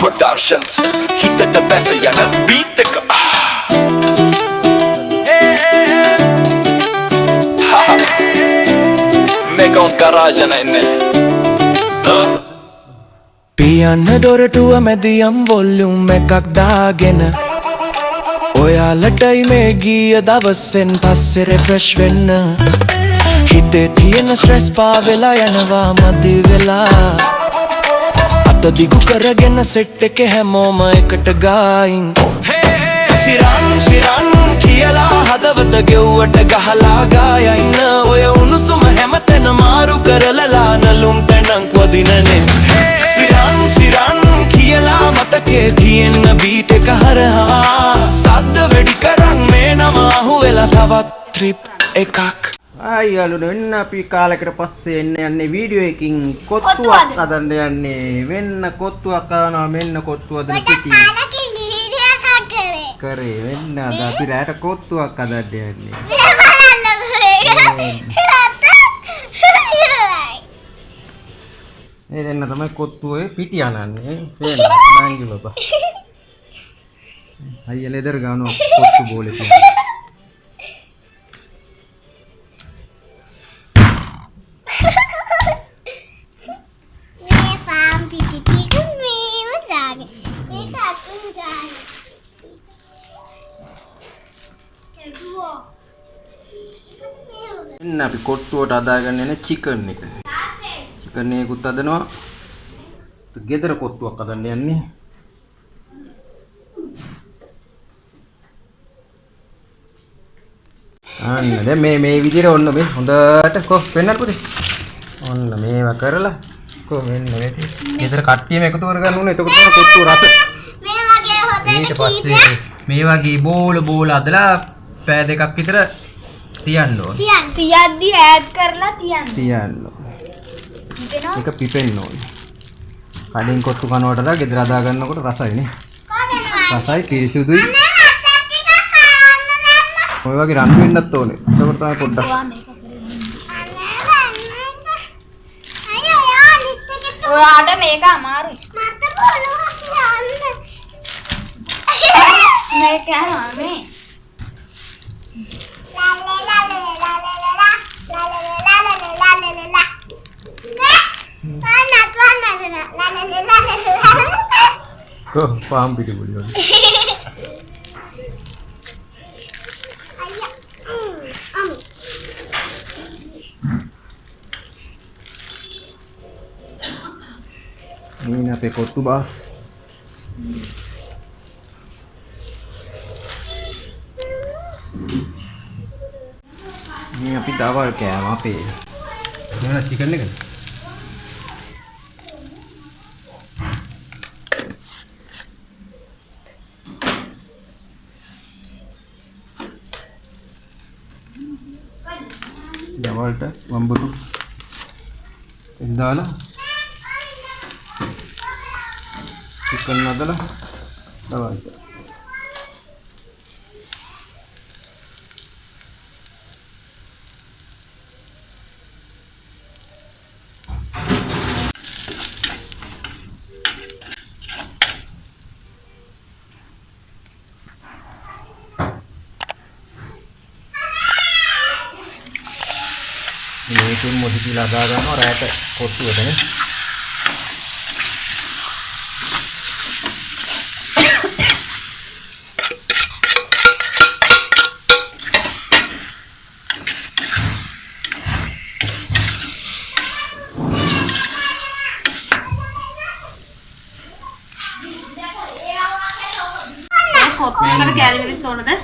Productions හිතට බැස යන beat එක මේක උන් කරාජන ඉන්නේ පියන්න දොරටුව මැදියම් වොල්යුම් එකක් දාගෙන ඔයාලටයි මේ ගිය දවසෙන් පස්සේ රිෆ්‍රෙෂ් වෙන්න හිතේ තියෙන ස්ට්‍රෙස් පාවෙලා යනවා මදි වෙලා අත දිගු කරගෙන සෙට් එකේ හැමෝම එකට ගායින් ශිරන් කියලා හදවත ගෙව්වට ගහලා ගායන්න ඔය උණුසුම හැමතැන මාරු කරලලා නලුම් තැනක් වදිනනේ ශිරන් කියලා මතකේ තියෙන බීට් එක හරහා සද්ද වැඩි කරන් මේ නම අහුවෙලා තවත් ට්‍රිප් එකක් ආයි යාළුවෝ වෙන්න අපි කාලයකට පස්සේ යන්නේ වීඩියෝ එකකින් කොත්තුවක් හදන්න යන්නේ වෙන්න කොත්තුවක් කරනවා මෙන්න කොත්තුව හදන පිටි කරේ වෙන්න අද අපි රැට කොත්තුවක් හදන්න යන්නේ ඒ දෙන්න තමයි කොත්තුවේ පිටි අනන්නේ වෙන්න නංගි බබා අයියා ලෙදර් ගානවා කොත්තු බෝලේ තියෙන එන්න අපි කොට්ටුවට අදාගන්න යන චිකන් එක. චිකන් එකකුත් හදනවා. ගෙදර කොට්ටුවක් හදන්න යන්නේ. අන්න දැන් මේ විදිහට ඔන්න මේ හොඳට කො වෙන්නත් පුතේ. ඔන්න මේවා කරලා කො මෙන්න මේ ගෙදර කට්ටියම එකතු කරගන්න ඕනේ. එතකොට තමයි කොට්ටුව රස. මේ වගේ හොදට ඊට පස්සේ මේ වගේ බෝල අදලා පෑ දෙකක් විතර තියන්න ඕන. තියද්දි ඈඩ් කරලා තියන්න. ඒක පිපෙන්න ඕන. කඩෙන් කොට්ටු කනවටලා ගෙදර හදා ගන්නකොට රසයි නේ. රසයි පිරිසුදුයි. ඔය වගේ රන් වෙන්නත් ඕනේ. එතකොට තමයි පොඩ්ඩක්. ඔයාට මේක අමාරුයි. මට බලවත් යන්න. මේක යන්නේ. Kok paham video beliau? Ini apa kotu bas? Ini api dawal kayak apa? Mana chicken ni kan? Dawalta, wamburu. Indala. Chicken nadala. Dawalta. Ini tuh mau dipiladahkan orang ada kotu katanya.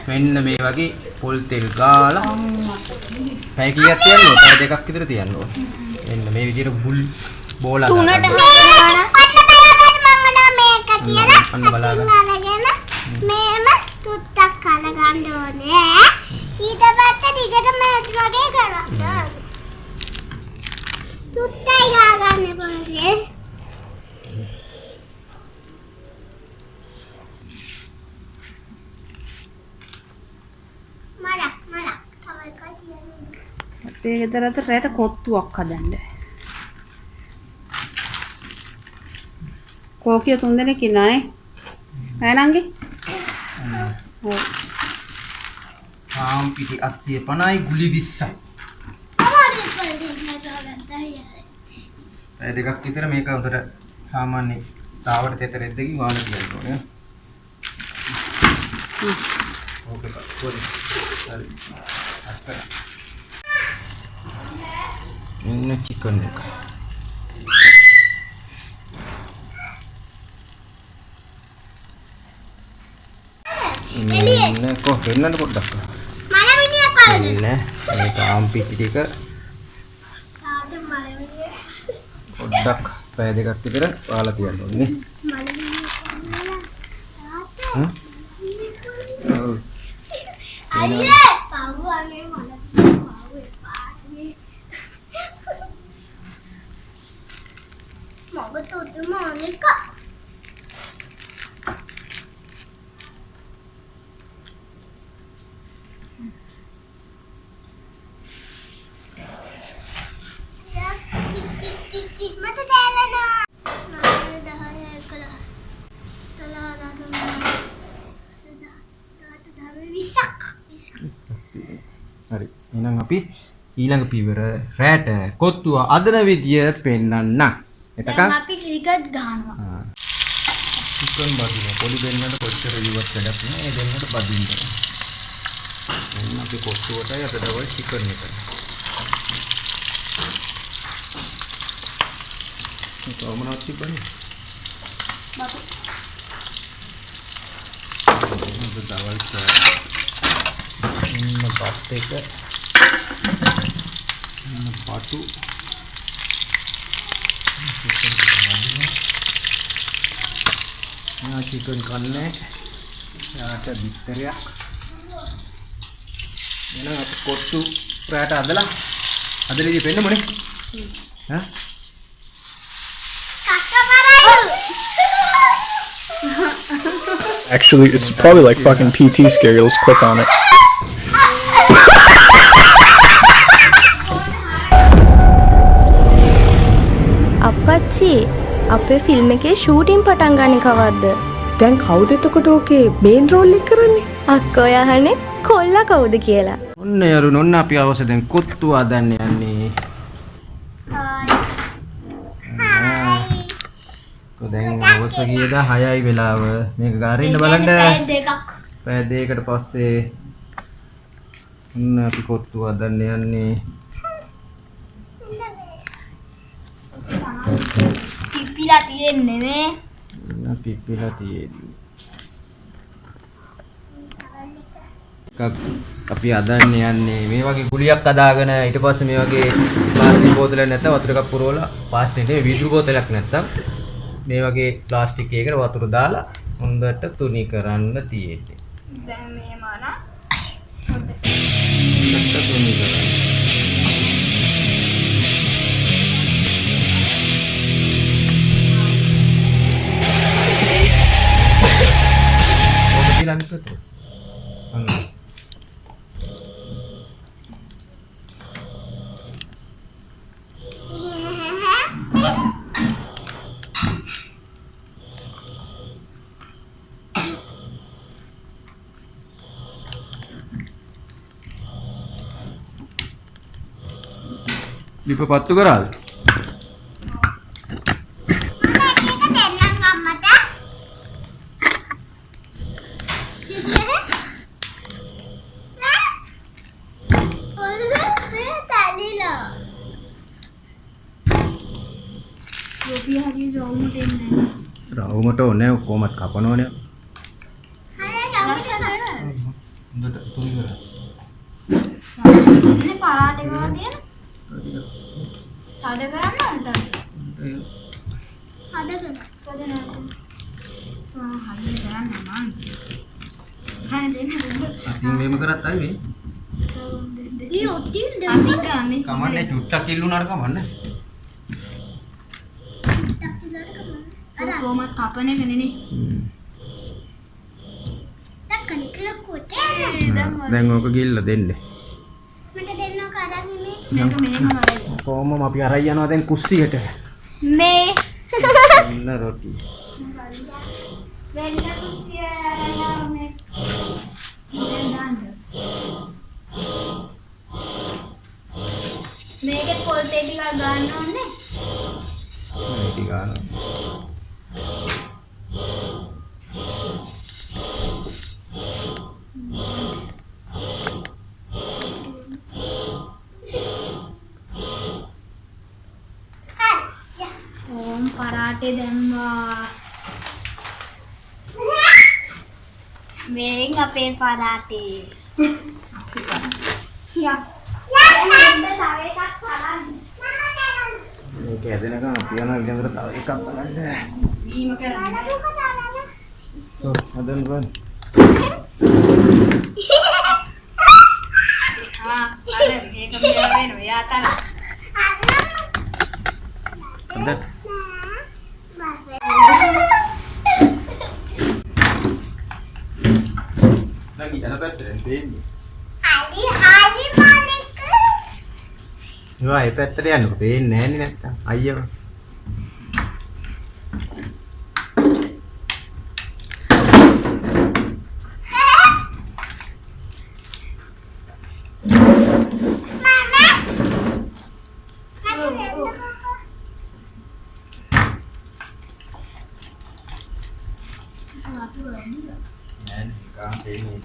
මෙන්න මේ වගේ පොල් තෙල් ගාලා පැය කීයක් තියන්න ඕන? පැය දෙකක් විතර තියන්න ඕන. මෙන්න මේ විදිහට බුල් බෝල අන්න බලන්න මේම තුත්තක් කල ගන්න ඕනේ. ඊට පස්සේ දිගට මේක වගේ කරන්න. තුත්තයි ගා ගන්න පස්සේ අපේ ගෙදර අතට රැට කොත්තුවක් හදන්න. කෝකිය 3 දෙනෙක් ඉන්නවනේ. නෑ ඔව්. ආම් පිටි 80 ගුලි 20යි. ඒ දෙකක් විතර මේක උඩට සාමාන්‍ය තාවට තෙතර දෙකකින් වාලා තියන්න ඕනේ. ඕකේ පොඩි. හරි. අක්කර. ඉන්න චිකන් එක. ඉන්න කො වෙන්නද පොඩ්ඩක්. මලමිනියක් බලද? ඉන්න මේක ආම් පිටි ටික තාද මලමිනිය. පොඩ්ඩක් පැය දෙකක් විතර වාලා තියන්න ඕනේ. ඔව්. අයියේ පවුවනේ මල පාන්නේ. මම තුතුම අනික. මට දැනෙනවා. මම 10 11 හරි. එහෙනම් අපි ඊළඟ පියවර රැට කොත්තුව අදන විදිය පෙන්නන්න. එතකන් අපි ක්‍රිකට් ගහනවා. චිකන් බදින පොඩි දෙන්නට කොච්චර ඉවත් වැඩක් නෑ. ඒ දෙන්නට බදින්න. එහෙනම් අපි කොත්තුවටයි අපිට ඔය චිකන් එක. කොහොමවත් තිබ්බනේ. බතු. දවල් බත් එක බතු චිකන් කන්නේ යාට බිත්තරයක් එහෙනම් අපි කොට්ටු රැට අදලා අදලදී පෙන්නමුනේ ඈ Actually, it's probably like fucking PT scary. Let's click on it. අප්පච්චි අපේ ෆිල්ම් එකේ ෂූටින් පටන් ගන්නේ කවද්ද? දැන් කවුද එතකොට ඕකේ මේන් රෝල් එක කරන්නේ? අක්කෝ යහනේ කොල්ලා කවුද කියලා. ඔන්න යරුන් ඔන්න අපි අවශ්‍ය දැන් කොත්තු හදන්න යන්නේ. දැන් අවශ්‍ය කීයද 6යි වෙලාව. මේක ගාරින්න බලන්න. පැය දෙකකට පස්සේ ඔන්න අපි කොත්තු හදන්න යන්නේ. පිපිලා තියෙන්නේ නේ. පිපිලා තියෙන්නේ. අපි හදන්න යන්නේ මේ වගේ ගුලියක් හදාගෙන ඊට පස්සේ මේ වගේ ප්ලාස්ටික් බෝතලයක් නැත්නම් වතුර එකක් පුරවලා ප්ලාස්ටික් නෙවෙයි වීදුරු බෝතලයක් නැත්නම් මේ වගේ ප්ලාස්ටික් එකකට වතුර දාලා හොඳට තුනි කරන්න තියෙන්නේ. දැන් මේ මානා හොඳට තුනි කරන්න. ඔබ කියලා නිකත. අන්න ලිප පත්තු කරාද? රවුමට ඕනේ කොහොමද කපනවනේ. හොඳට තුනි කරා. ඉතින් පරාට එකක් දෙන්න. සාද කරන්න ඕනද? හදගෙන. හරි කරන්න මං. හරි දෙන්න. අතින් මේම කරත් ආයි මේ. ඊ ඔතින් අතින් ගාමේ. කමන්නේ චුට්ටක් ඉල්ලුණාට කමන්නේ. කොහොමද කපන එක නෙනේ. දැන් ඕක ගිල්ල දෙන්න. මට දෙන්නක අරන් ඉන්නේ. මේක මෙහෙම හරයි. කොහොමම අපි අරයි යනවා දැන් කුස්සියට. මේ ඔන්න රොටි. වෙන්න කුස්සිය අරලා මේ දාන්න. මේකේ පොල් තේ ටිකක් ගන්න ඕනේ. මේක ගන්න. ඕම් පරාටේ දැම්මා. මේක අපේ පරාටේ. යා. දැන් තව එකක් බලන්න. මේක ඇදෙනකම් අපි යනවා ඊළඟට තව එකක් බලන්න. වීම කරන්නේ. හදන්න බලන්න. අර මේක මෙයා වෙනවා. යා තන. හදන්න. නැගි යන පැත්තට දෙන්නේ. හරි මාලික. ඒවා ඒ පැත්තට යන්නකො පේන්නේ නැන්නේ නැත්තම් අයියව. නෑ කාම් පේන්නේ.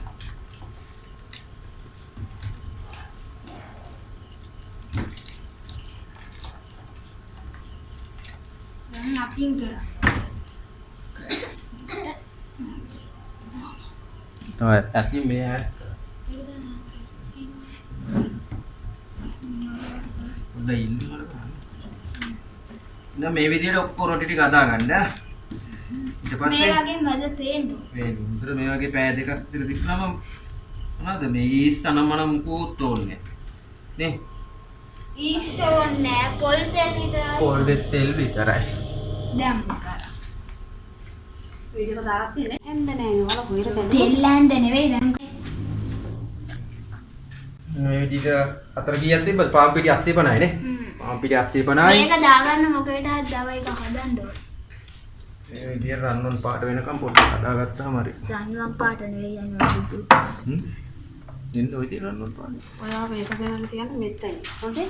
දැන් අපින් කරා. තමයි ඇති මේ හරි. උඩ ඉන්න වල ගන්න. දැන් මේ විදිහට ඔක්කොම රොටි ටික අදා ගන්න. ඊට පස්සේ මේ වගේ මැද පේන්න. මේ උන්තර මේ වගේ පෑ දෙකක් විතර තිබුණාම මොනවද මේ ඊස් අනමන මුකුත් ඕනේ නේ. ඊසෝන්නේ පොල් තෙල් විතරයි. පොල් තෙල් විතරයි. දැන් කරා. වීඩියෝ දාලා තියෙන්නේ. එන්න නෑ වල කොහෙද දැන්. තෙල් ලෑන්ද නෙවෙයි දැන්. මේ විදිහට අතර කීයක් තිබ්බද? පාම් පිටි 850යි නේ. පාම් පිටි 850යි. මේක දාගන්න මොකේද දව එක හදන්න ඕන. මේ විදිහට රන්වන් පාට වෙනකම් පොඩ්ඩක් හදාගත්තාම හරි. රන්වන් පාට නෙවෙයි යනවා. ඉන්න ඔය තියෙන රන්වන් පාට. ඔයා මේක දාලා තියන්න මෙතන. හොඳේ?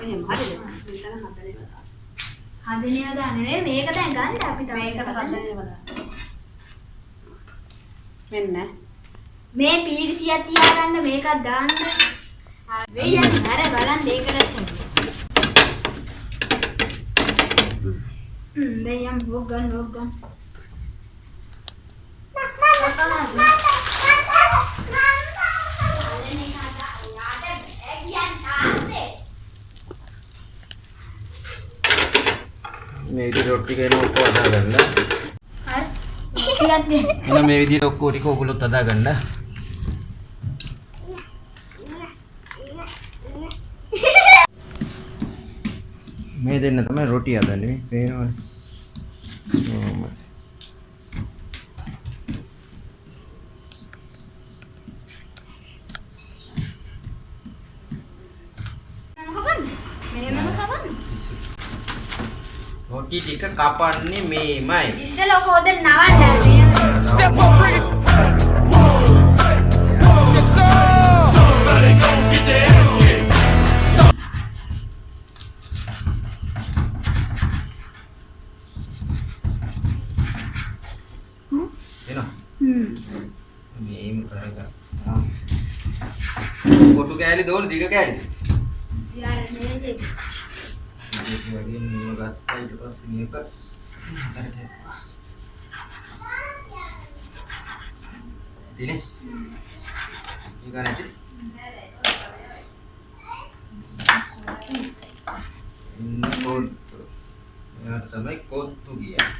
එහෙනම් හරිද? මෙතන හදන්නේ. හදන්නේ දාන්නේ මේක දැන් ගන්න අපි තව මේකට හදන්නේ වදා. මෙන්න. මේ පීරිසියක් තියාගන්න මේකක් දාන්න. වෙයි යන්න අර බලන්න ඒකට. දැන් යම් වොක් ගන්න. මේ විදිහට රොටි කේන ඔක්කොම හදාගන්න. හරි. ටිකක් දෙන්න. එහෙනම් මේ විදිහට ඔක්කොම ටික ඔයගොල්ලොත් හදාගන්න. මේ දෙන්න තමයි රොටි හදන්නේ මේ පේනවනේ. රොටි ටික කපන්නේ මේමයි. ඉස්සෙල්ලා ඔක හොදට නවන්න. Step up, bring it. Yes, sir. Somebody gon' get their ass kicked. එනවා. මේම කරගන්න. කොටු කෑලි දෝල දිග කෑලි. යාර නේද? මේක වගේ මේව ගත්තා ඊට පස්සේ මේක දිනේ. ඊගා නැති. කොට්ටු. මේකට තමයි කොට්ටු කියන්නේ.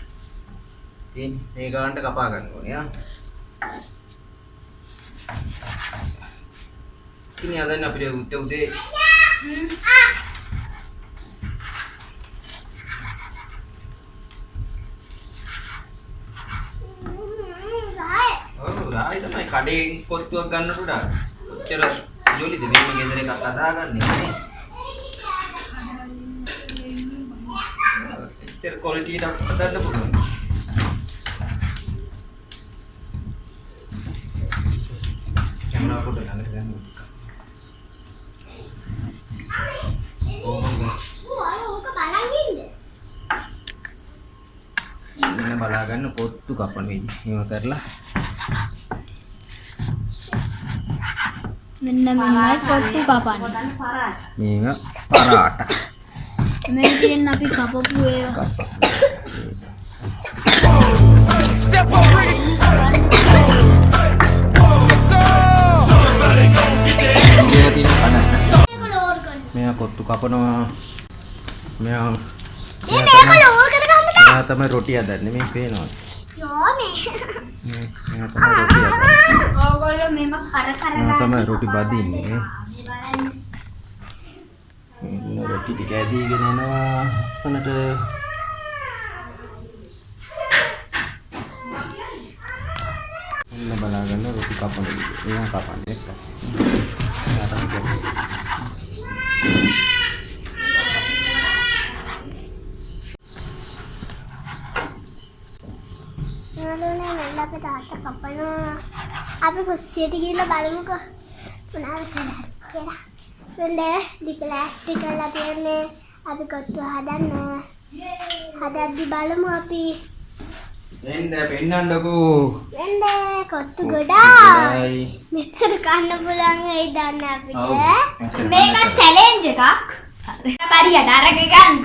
ඉතින් මේ ගානට කපා ගන්න ඕනේ ආ. ඉතින් අදන්න අපිට උදේ රායි තමයි කඩේ කොත්තුවක් ගන්නට උඩ. කොච්චර ජොලිද මේම ගෙදර එකක් හදාගන්නේ නේ. එච්චර ක්වොලිටි එකක් හදන්න පුළුවන්. මොනවා පොඩ ළඟට ගන්න. ඕක බලන් ඉන්න. මෙන්න බලා ගන්න කොත්තු කපන විදිහ. මේව කරලා මෙන්න මෙහෙමයි කොත්තු කපන්නේ. මේක පරාට. මේ තියෙන අපි කපපු ඒවා. Step up, ready. Yes, sir. Somebody gon' get that. මේක තියෙන කඩන්න. මේක ලෝඩ් කරන්න. මෙයා කොත්තු කපනවා. මෙයා මේක ලෝඩ් කරගන්න බෑ. මෙයා තමයි රොටි හදන්නේ. මේ පේනවා. යෝ මේ. මෙයා තමයි රොටි හදන්නේ. ඕගොල්ලෝ මෙම කර මෙයා තමයි රොටි බදින්නේ. රොටි ටික ඇදීගෙන එනවා ලස්සනට. ඔන්න බලා ගන්න රොටි කපන විදිහ. එයා කපන්නේ එක. එයා තමයි කරන්නේ. අපි තාත්තා කපනවා. අපි කුස්සියට ගිහලා බලමුකෝ මොනවද කරන්නේ කියලා. වෙන්නේ ඩිප්ලාස්ටික් කරලා තියන්නේ අපි කොත්තු හදන්න. හදද්දි බලමු අපි. එන්න පෙන්නන්නකෝ. වෙන්නේ කොත්තු ගොඩාක්. මෙච්චර කන්න පුළුවන් වෙයි දන්නේ අපිට. මේක චැලෙන්ජ් එකක්. බරියට අරගෙන ගන්න.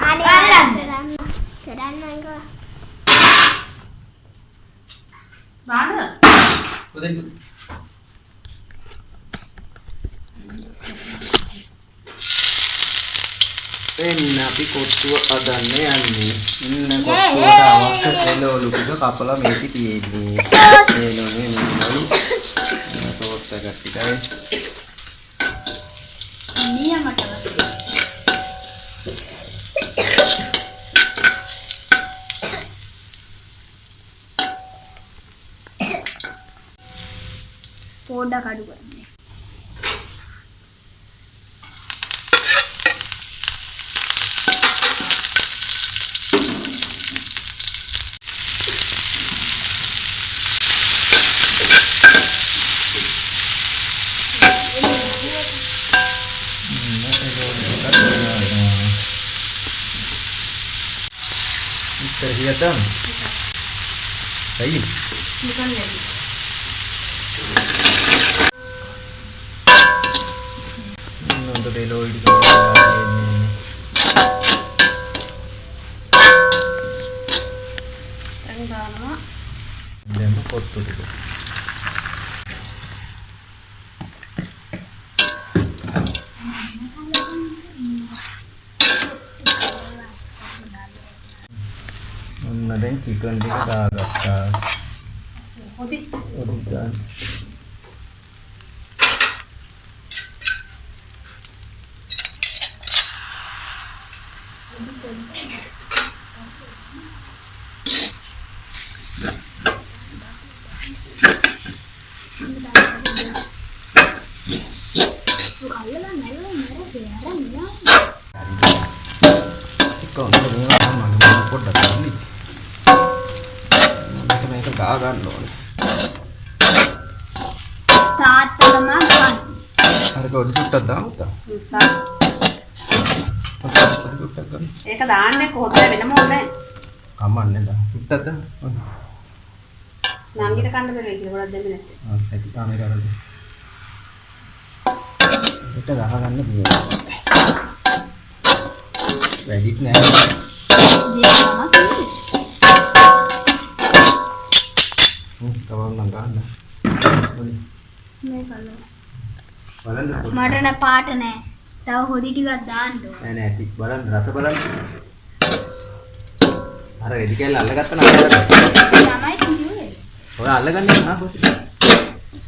කරන්නකෝ. නාන උදෙන් එන්න අපි කොත්තුව අදන්න යන්නේ. ඉන්න කොත්තුවට අවශ්‍ය එළවලු ටික කපලා මේකේ තියෙන්නේ. එළවලු නෙමෙයි. සෝත් එක ටිකයි. නියමට පොඩ්ඩක් අඩු කරන්න. Terhitam. Baik. bukan lagi. Untuk belo itu ini. Tengah Dan foto itu. Ada yang chicken di kagak. Odi. Dan kok ini mana podak kali. Mereka kagak loh. තාත්තා තමයි Harga udut tahu tak? ඒක දාන්නේ කොහොමද වෙනම ඕනේ. Kaman nih dah. Udut dah. නංගිට කන්න බැරි කියලා ගොඩක් දෙන්නේ නැත්තේ. Itu kamera dulu. Kita dah kan nih. Edit nih. Kawan nangkan. මේ කළා. Balan මට න පාට නෑ. තව හොදි ටිකක් දාන්න ඕන. නෑ නෑ ටික බලන්න රස බලන්න. අර එදි කැල්ල අල්ලගත්තා නේද? තමයි කිව්වේ. ඔය අල්ලගන්නේ ආ කොහොමද?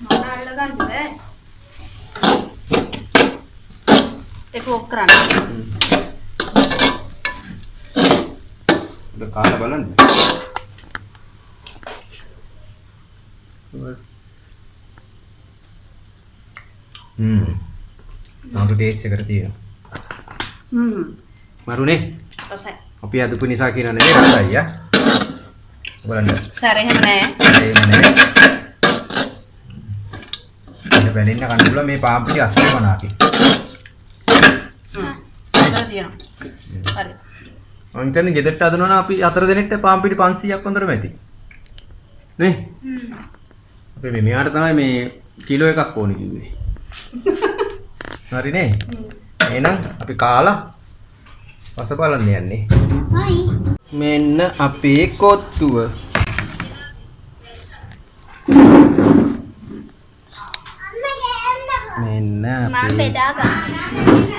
මම අල්ලගන්න බෑ. ඒක ඔක් කරන්න. ඔබ කාලා බලන්න. නමුත් ටේස්ට් එකට තියෙනවා. මරුනේ. රසයි. අපි අදපු නිසා කියන නෙවෙයි රසයි යා. බලන්න. සැර එහෙම නෑ. එහෙම නෙවෙයි. බැලින්න කන්න පුළුවන් මේ පාම් පිටි අස්සවනාකි. හදලා තියෙනවා. හරි. මම හිතන්නේ ගෙදරට හදනවා නම් අපි 4 දෙනෙක්ට පාම් පිටි 500ක් වන්දරම ඇති. නේ? අපි මෙයාට තමයි මේ කිලෝ එකක් ඕනේ කිව්වේ. හරිනේ? එහෙනම් අපි කාලා පස බලන්න යන්නේ. හයි. මෙන්න අපේ කොත්තුව. මෙන්න මම බෙදා ගන්න.